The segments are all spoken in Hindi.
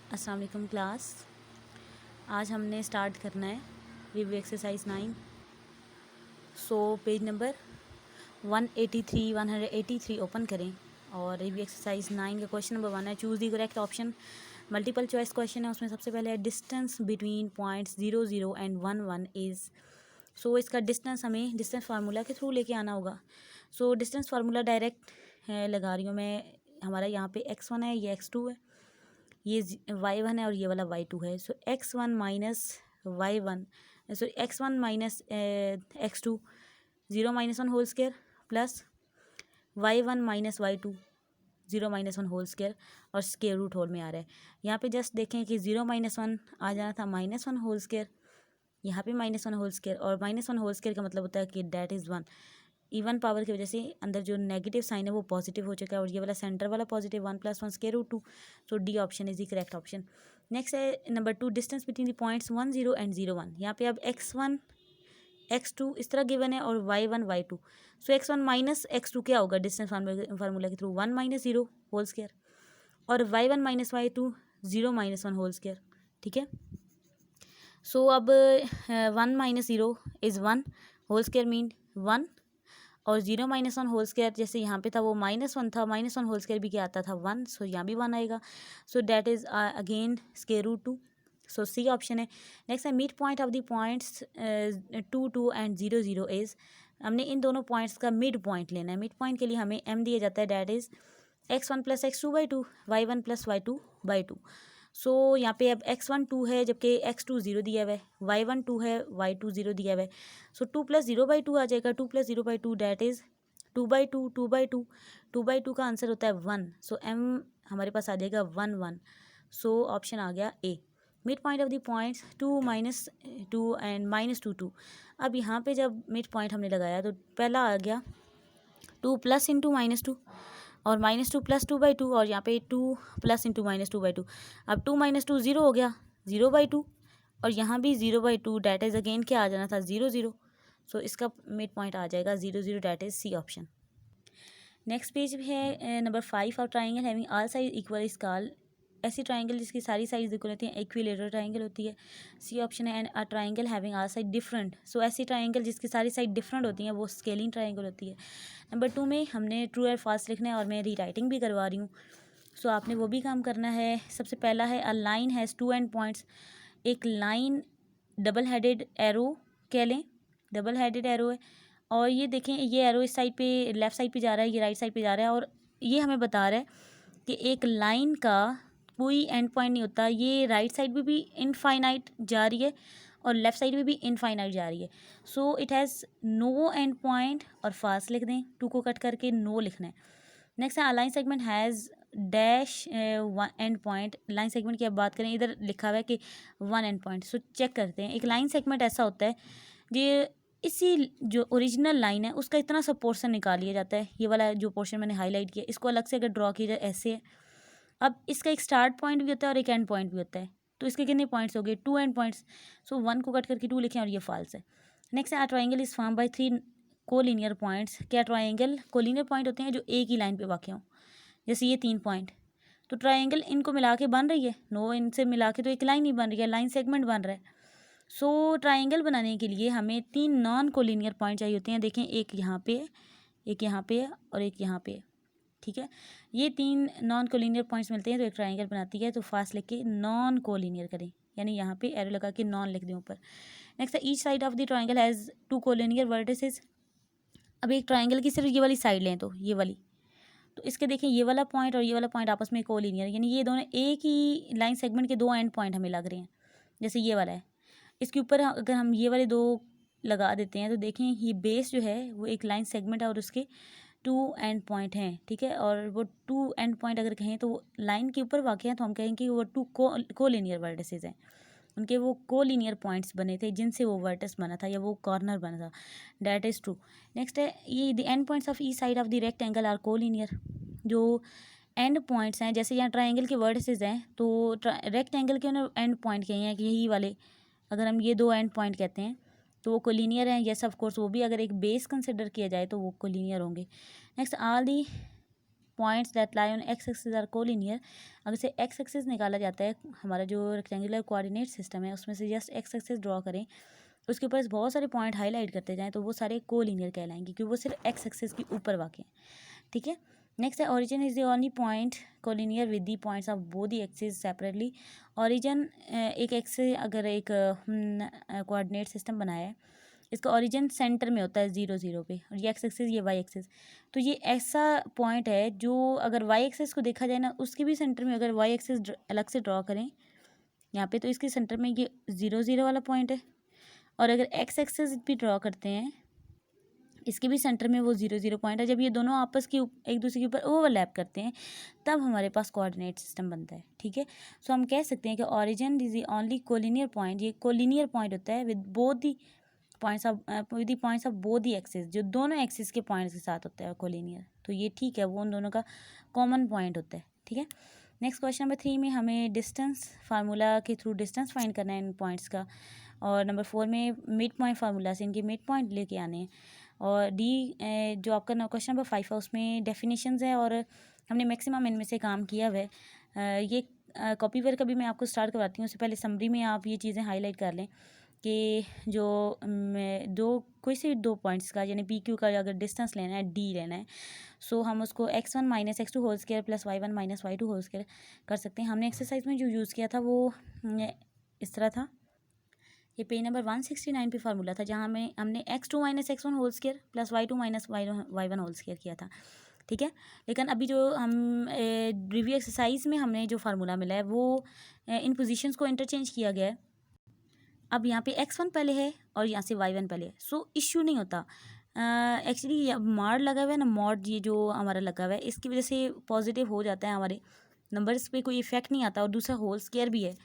अस्सलाम वालेकुम क्लास। आज हमने स्टार्ट करना है review exercise 9। Page number 183 open करें और रिव्यू एक्सरसाइज 9 का क्वेश्चन नंबर 1 है, choose the correct option. Multiple choice question है। उसमें सबसे पहले है distance between points 0 0 and 1 1 is. इसका डिस्टेंस हमें डिस्टेंस फार्मूला के थ्रू लेके आना होगा। डिस्टेंस फार्मूला डायरेक्ट लगा रही हूँ मैं। हमारा यहाँ पे x1 है, ये x2 है, ये y1 है और ये वाला y2 है। x1 minus y1 x1 minus x2 0 minus 1 whole square plus y1 minus y2 0 minus 1 whole square और स्क्वायर रूट होल में आ रहा है। यहाँ पे जस्ट देखें कि 0 माइनस 1 आ जाना था -1 होल स्क्वायर, यहाँ पे -1 होल स्क्वायर, और -1 होल स्क्वायर का मतलब होता है कि डेट इज़ 1। इवन पावर की वजह से अंदर जो नेगेटिव साइन है वो पॉजिटिव हो चुका है और ये वाला सेंटर वाला positive 1 + 1 square root 2। D option is the correct option. Next है number 2, distance between the points 1 0 and 0 1। यहाँ पे अब x1 x2 इस तरह गिवन है और y1 y2। x1 minus x2 क्या होगा डिस्टेंस फार्मूला के थ्रू 1 - 0 होल स्क्वायर, और y1 minus y2 0 - 1 whole square. ठीक है। अब 1 - 0 इज़ 1 होल स्क्वायर मीन 1, और 0 - 1 होल स्क्वायर जैसे यहाँ पे था वो -1 था, -1 होल स्क्वायर भी क्या आता था 1, यहाँ भी 1 आएगा। That is again square root 2। C option है। नेक्स्ट है mid point of the points 2 2 and 0 0 is. हमने इन दोनों पॉइंट्स का मिड पॉइंट लेना है। मिड पॉइंट के लिए हमें m दिया जाता है, that is x1 + x2/2 y1 + y2/2। यहाँ पे अब x1 2 है जबकि x2 0 दिया हुआ है, y1 2 है, y2 0 दिया हुआ है। 2 + 0/2 आ जाएगा, 2 + 0/2 डैट इज़ 2/2 2/2 2/2 का आंसर होता है 1। m हमारे पास आ जाएगा 1 1। ऑप्शन आ गया A. Mid point of the points 2 - 2 and -2 2। अब यहाँ पे जब मिड पॉइंट हमने लगाया तो पहला आ गया 2 + × -2 और -2 + 2/2, और यहाँ पे 2 + × -2/2। अब 2 - 2 0 हो गया 0/2, और यहाँ भी 0/2 डैट इज़ अगेन क्या आ जाना था 0 0। इसका मिड पॉइंट आ जाएगा 0 0, that is C option. Next page है नंबर 5 और triangle having all side equal is called. ऐसी ट्राइंगल जिसकी सारी साइड इक्वल होती हैं इक्विलेटरल ट्राइंगल होती है। सी ऑप्शन है। And a triangle having all side different. ऐसी ट्राइंगल जिसकी सारी साइड डिफरेंट होती हैं वो स्केलिंग ट्राइंगल होती है। नंबर 2 में हमने ट्रू और फॉल्स लिखना है और मैं रीराइटिंग भी करवा रही हूँ। आपने वो भी काम करना है। सबसे पहला है a line has 2 and points. एक लाइन डबल हेडेड एरो कह लें, डबल हेडेड एरो है, और ये देखें ये एरो इस साइड पे लेफ़्ट साइड पे जा रहा है, ये राइट साइड पे जा रहा है, और ये हमें बता रहा है कि एक लाइन का कोई एंड पॉइंट नहीं होता। ये राइट साइड में भी इनफाइनाइट जा रही है और लेफ़्ट साइड में भी इनफाइनाइट जा रही है। It has no end point, और फास्ट लिख दें, 2 को कट करके नो लिखना है। नेक्स्ट है align segment has dash and point. Line segment की अब बात करें, इधर लिखा हुआ है कि 1 एंड पॉइंट। चेक करते हैं। एक लाइन सेगमेंट ऐसा होता है ये इसी जो ओरिजिनल लाइन है उसका इतना सा पोर्शन निकाल लिया जाता है। ये वाला जो पोर्शन मैंने हाईलाइट किया इसको अलग से अगर ड्रॉ किया जाए ऐसे है। अब इसका एक स्टार्ट पॉइंट भी होता है और एक एंड पॉइंट भी होता है। इसके कितने पॉइंट्स हो गए 2 एंड पॉइंट्स। 1 को कट करके 2 लिखें और ये फॉल्स है। नेक्स्ट है triangle is form by 3 collinear points. क्या ट्राइंगल कोलिनियर पॉइंट होते हैं जो एक ही लाइन पे वाक़ हों, जैसे ये 3 पॉइंट। ट्राइंगल इनको मिला के बन रही है? नो, इनसे मिला के तो एक लाइन ही बन रही है, लाइन सेगमेंट बन रहा है। ट्राइंगल बनाने के लिए हमें 3 नॉन कोलिनियर पॉइंट चाहिए होते हैं। देखें एक यहाँ पे है, एक यहाँ पे है और एक यहाँ पे है। ठीक है, ये 3 नॉन कोलिनियर पॉइंट्स मिलते हैं तो एक ट्राइंगल बनाती है। फास्ट लिख के नॉन कोलिनियर करें, यानी यहाँ पे एरो लगा के नॉन लिख दें ऊपर। नेक्स्ट है each side of the triangle has 2 collinear vertices. अब एक ट्राइंगल की सिर्फ ये वाली साइड लें तो ये वाली, इसके देखें ये वाला पॉइंट और ये वाला पॉइंट आपस में कोलिनियर, यानी ये दोनों एक ही लाइन सेगमेंट के 2 एंड पॉइंट हमें लग रहे हैं। जैसे ये वाला है, इसके ऊपर अगर हम ये वाले 2 लगा देते हैं तो देखें ये बेस जो है वो एक लाइन सेगमेंट है और उसके 2 एंड पॉइंट हैं। ठीक है, और वो 2 एंड पॉइंट अगर कहें तो लाइन के ऊपर वाक़ हैं तो हम कहेंगे कि वो 2 कोलिनियर वर्टिसेस हैं। उनके वो कोलिनियर पॉइंट्स बने थे जिनसे वो वर्टिस बना था या वो कॉर्नर बना था। That is true. नेक्स्ट है ये the end points of each side of the rectangle are collinear. जो एंड पॉइंट्स हैं, जैसे यहाँ ट्राइंगल के वर्टिसेस हैं तो रेक्टेंगल के एंड पॉइंट कहीं हैं कि यही वाले, अगर हम ये 2 एंड पॉइंट कहते हैं तो वो कोलिनियर हैं। येस ऑफ कोर्स वो भी अगर एक बेस कंसिडर किया जाए तो वो कोलिनियर होंगे। Next all the points that lie on X axis are collinear. अगर से एक्स एक्सिस निकाला जाता है, हमारा जो रेक्टेंगुलर कोऑर्डिनेट सिस्टम है उसमें से जस्ट एक्स एक्सिस ड्रॉ करें, उसके ऊपर बहुत सारे पॉइंट हाईलाइट करते जाएं, तो वो सारे कोलिनियर कहलाएंगे क्योंकि वो सिर्फ एक्स एक्सिस के ऊपर वाक़ हैं। ठीक है। नेक्स्ट है origin is the only point collinear with the points of both the axis separately. Origin एक एक्स से अगर एक कोऑर्डिनेट सिस्टम बनाया है, इसका ओरिजिन सेंटर में होता है 0 0 पे, और ये एक्स एक्सिस ये वाई एक्सिस, तो ये ऐसा पॉइंट है जो अगर वाई एक्सिस को देखा जाए ना, उसके भी सेंटर में अगर वाई एक्सिस अलग से ड्रॉ करें यहाँ पे, तो इसके सेंटर में ये 0 0 वाला पॉइंट है, और अगर एक्स एक्सिस भी ड्रॉ करते हैं इसके भी सेंटर में वो 0 0 पॉइंट है। जब ये दोनों आपस की एक दूसरे के ऊपर ओवरलैप करते हैं तब हमारे पास कोऑर्डिनेट सिस्टम बनता है। ठीक है। सो हम कह सकते हैं कि origin is the only collinear point, ये कोलिनियर पॉइंट होता है with both the points of both the axis, जो दोनों एक्सिस के पॉइंट्स के साथ होता है कोलिनियर, तो ये ठीक है, वो उन दोनों का कॉमन पॉइंट होता है। ठीक है। नेक्स्ट क्वेश्चन नंबर 3 में हमें डिस्टेंस फार्मूला के थ्रू डिस्टेंस फाइंड करना है इन पॉइंट्स का, और नंबर 4 में मिड पॉइंट फार्मूला से इनके मिड पॉइंट लेके आने हैं, और डी जो आपका क्वेश्चन नंबर 5 है उसमें डेफिनेशंस है और हमने मैक्सिमम इनमें से काम किया हुआ है। ये कॉपी वर्क अभी मैं आपको स्टार्ट करवाती हूँ, उससे पहले समरी में आप ये चीज़ें हाईलाइट कर लें कि जो कोई से दो पॉइंट्स का यानी पी क्यू का अगर डिस्टेंस लेना है डी लेना है, सो हम उसको x1 minus x2 whole square plus y1 minus y2 whole square कर सकते हैं। हमने एक्सरसाइज में जो यूज़ किया था वो इस तरह था, ये पेज नंबर 169 पे फार्मूला था, जहाँ में हमने x2 minus x1 whole square plus y2 minus y1 whole square किया था। ठीक है। लेकिन अभी जो हम रिव्यू एक्सरसाइज में हमने जो फार्मूला मिला है वो इन पोजीशंस को इंटरचेंज किया गया है। अब यहाँ पे x1 पहले है और यहाँ से y1 पहले है, सो इश्यू नहीं होता। एक्चुअली मॉड लगा हुआ है ना, मॉड ये जो हमारा लगा हुआ है इसकी वजह से पॉजिटिव हो जाता है, हमारे नंबर्स पे कोई इफेक्ट नहीं आता, और दूसरा होल स्क्वायर भी है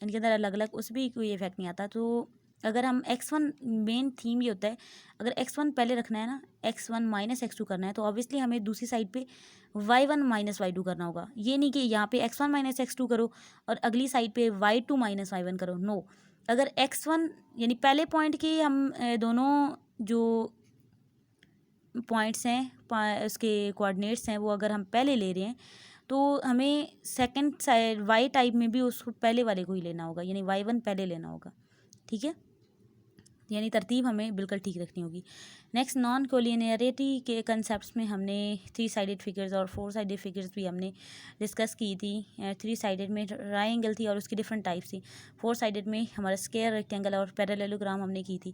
इनके अंदर अलग अलग, उस भी कोई इफेक्ट नहीं आता। तो अगर हम x1 मेन थीम ये होता है, अगर x1 पहले रखना है ना, x1 माइनस x2 करना है, तो ऑब्वियसली हमें दूसरी साइड पे y1 माइनस y2 करना होगा। ये नहीं कि यहाँ पे x1 माइनस x2 करो और अगली साइड पे y2 माइनस y1 करो, नो। अगर x1 यानी पहले पॉइंट के हम दोनों जो पॉइंट्स हैं उसके कोऑर्डिनेट्स हैं वो अगर हम पहले ले रहे हैं, तो हमें सेकंड साइड वाई टाइप में भी उसको पहले वाले को ही लेना होगा, यानी y1 पहले लेना होगा। ठीक है, यानी तरतीब हमें बिल्कुल ठीक रखनी होगी। नेक्स्ट नॉन कोलिनियरिटी के कंसेप्ट्स में हमने 3 साइडेड फिगर्स और 4 साइडेड फिगर्स भी हमने डिस्कस की थी। 3 साइडेड में ट्रायंगल थी और उसकी डिफरेंट टाइप्स थी, 4 साइडेड में हमारा स्क्वायर, रेक्टेंगल और पैरेललोग्राम हमने की थी।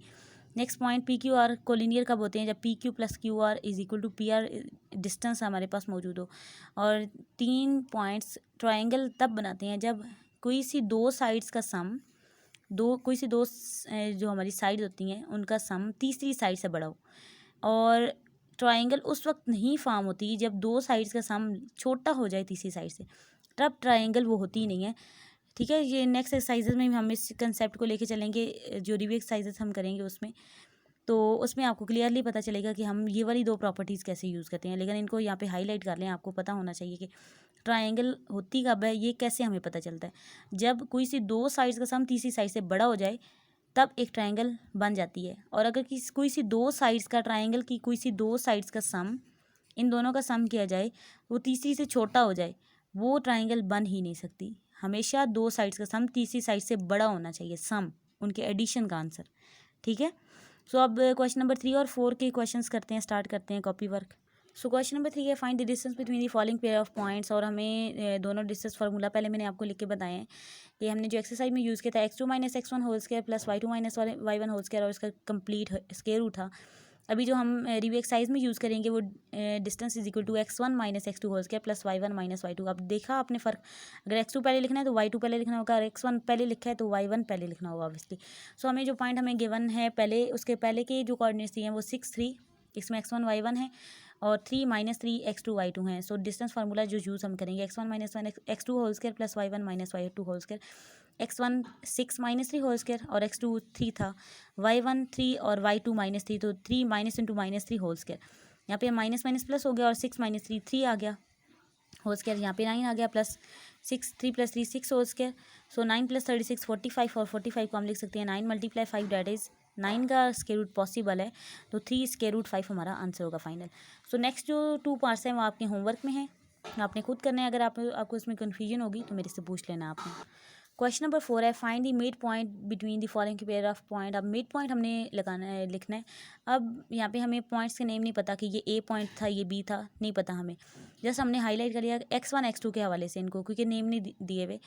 Next point P Q R collinear कब होते हैं, जब P Q plus Q R is equal to P R distance हमारे पास मौजूद हो। और 3 पॉइंट्स ट्रायंगल तब बनाते हैं जब कोई सी दो साइड्स का सम जो हमारी साइड होती हैं उनका सम तीसरी साइड से बड़ा हो, और ट्रायंगल उस वक्त नहीं फॉर्म होती जब दो साइड्स का सम छोटा हो जाए तीसरी साइड से, तब ट्रायंगल वो होती ही नहीं है। ठीक है। ये नेक्स्ट एक्सरसाइजेज में हम इस कंसेप्ट को लेके चलेंगे, जो रिव्यू एक्सरसाइजेज हम करेंगे उसमें, तो उसमें आपको क्लियरली पता चलेगा कि हम ये वाली 2 प्रॉपर्टीज़ कैसे यूज़ करते हैं। लेकिन इनको यहाँ पे हाईलाइट कर लें, आपको पता होना चाहिए कि ट्रायंगल होती कब है, ये कैसे हमें पता चलता है। जब कोई सी दो साइड्स का सम तीसरी साइड से बड़ा हो जाए तब एक ट्रायंगल बन जाती है, और अगर कोई सी दो साइड्स का ट्रायंगल की कोई सी दो साइड्स का सम, इन दोनों का सम किया जाए, वो तीसरी से छोटा हो जाए, वो ट्रायंगल बन ही नहीं सकती। हमेशा दो साइड्स का सम तीसरी साइड से बड़ा होना चाहिए, सम उनके एडिशन का आंसर। ठीक है। सो अब क्वेश्चन नंबर 3 और 4 के क्वेश्चंस करते हैं, स्टार्ट करते हैं copy work. So question number 3 है find the distance between the following pair of points, और हमें दोनों डिस्टेंस फार्मूला पहले मैंने आपको लिख के बताए हैं कि हमने जो एक्सरसाइज में यूज़ किया था x2 minus x1 whole square plus y2 minus y1 whole square, और इसका कंप्लीट स्क्वायर रूट था। अभी जो हम रिव्यू एक्सरसाइज में यूज़ करेंगे वो distance is equal to x1 minus x2 whole square plus y1 minus y2। अब देखा आपने फ़र्क, अगर x2 पहले लिखना है तो y2 पहले लिखना होगा, अगर x1 पहले लिखा है तो y1 पहले लिखना होगा ऑब्वियसली। सो हमें जो पॉइंट हमें गिवन है पहले, उसके पहले के जो कोऑर्डिनेट्स दिए हैं वो 6 3, इसमें x1 y1 है और 3 माइनस 3 x2 y2 हैं। सो डिस्टेंस फार्मूला जो यूज़ हम करेंगे x1 minus 1 x2 whole square plus y1 minus y2 whole square, x1 6 minus 3 whole square और x2 3 था, y1 3 और y2 माइनस 3, तो 3 minus into minus 3 whole square, यहाँ पे माइनस माइनस प्लस हो गया और 6 माइनस 3 3 आ गया होल स्क्वायर, यहाँ पे 9 आ गया प्लस 6 3 प्लस 3 6 होल स्क्वायर। सो 9 प्लस 36 45, और 45 को हम लिख सकते हैं 9 मल्टीप्लाई 5 डैट इज़ 9 का स्क्वायर रूट पॉसिबल है, तो 3 स्क्वायर रूट 5 हमारा आंसर होगा फाइनल। सो नेक्स्ट जो 2 पार्ट्स हैं वो आपके होमवर्क में है, आपने खुद करना है। अगर आपको इसमें कन्फ्यूजन होगी तो मेरे से पूछ लेना आपने। क्वेश्चन नंबर 4 है, find the mid point between the following pair of point. अब मिड पॉइंट हमने लगाना है, लिखना है। अब यहाँ पे हमें पॉइंट्स के नेम नहीं पता कि ये ए पॉइंट था, ये बी था, नहीं पता हमें। जस्ट हमने हाईलाइट कर लिया x1 x2 के हवाले से इनको, क्योंकि नेम नहीं दिए हुए।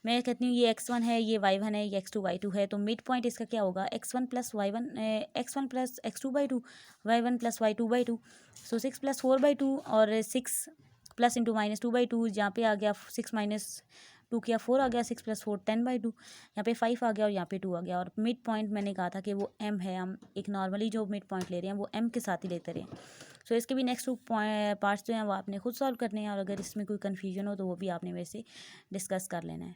मैं कहती हूँ ये x1 है, ये y1 है, ये x2 y2 है, तो मिड पॉइंट इसका क्या होगा, x1 plus x2/2, y1 plus y2/2। सो 6+4/2 और 6 प्लस इंटू -2/2, जहाँ पे आ गया 6 - 2 किया 4 आ गया, 6+4 10/2, यहाँ पे 5 आ गया और यहाँ पे 2 आ गया। और मिड पॉइंट मैंने कहा था कि वो m है, हम एक नॉर्मली जो मिड पॉइंट ले रहे हैं वो m के साथ ही लेते रहे। सो इसके भी नेक्स्ट 2 पार्ट्स जो हैं वो आपने खुद सॉल्व करने हैं, और अगर इसमें कोई कन्फ्यूजन हो तो वो भी आपने वैसे डिस्कस कर लेना है।